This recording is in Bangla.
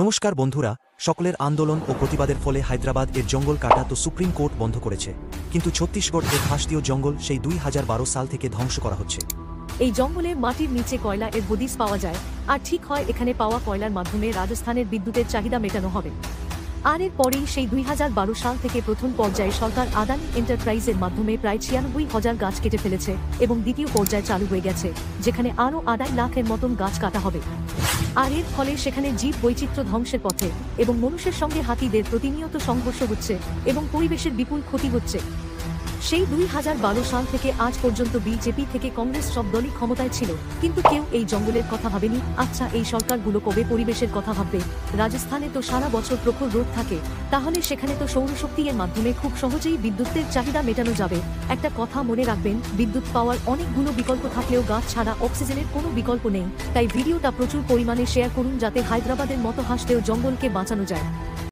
নমস্কার বন্ধুরা, সকলের আন্দোলন ও প্রতিবাদের ফলে হায়দ্রাবাদ এর জঙ্গল কাটা তো সুপ্রিম কোর্ট বন্ধ করেছে, কিন্তু ছত্তিশগড় এর হাসদীয় জঙ্গল সেই 2012 সাল থেকে ধ্বংস করা হচ্ছে। এই জঙ্গলে মাটির নিচে কয়লা এর হদিস পাওয়া যায়, আর ঠিক হয় এখানে পাওয়া কয়লার মাধ্যমে রাজস্থানের বিদ্যুতের চাহিদা মেটানো হবে। আর এর পরেই সেই 2012 সাল থেকে প্রথম পর্যায়ে সরকার আদানি এন্টারপ্রাইজের মাধ্যমে প্রায় 96,000 গাছ কেটে ফেলেছে এবং দ্বিতীয় পর্যায়ে চালু হয়ে গেছে, যেখানে আরও 2.5 লাখের মতন গাছ কাটা হবে। আর এর ফলে সেখানে জীব বৈচিত্র্য ধ্বংসের পথে এবং মানুষের সঙ্গে হাতিদের প্রতিনিয়ত সংঘর্ষ হচ্ছে এবং পরিবেশের বিপুল ক্ষতি হচ্ছে। সেই 2012 সাল থেকে আজ পর্যন্ত বিজেপি থেকে কংগ্রেস সব দলই ক্ষমতায় ছিল, কিন্তু কেউ এই জঙ্গলের কথা ভাবেনি। আচ্ছা, এই সরকারগুলো কবে পরিবেশের কথা ভাববে? রাজস্থানে তো সারা বছর প্রখর রোদ থাকে, তাহলে সেখানে তো সৌরশক্তি এর মাধ্যমে খুব সহজেই বিদ্যুতের চাহিদা মেটানো যাবে। একটা কথা মনে রাখবেন, বিদ্যুৎ পাওয়ার অনেকগুলো বিকল্প থাকলেও গাছ ছাড়া অক্সিজেনের কোনো বিকল্প নেই। তাই ভিডিওটা প্রচুর পরিমাণে শেয়ার করুন, যাতে হায়দ্রাবাদের মতো হাসতেও জঙ্গলকে বাঁচানো যায়।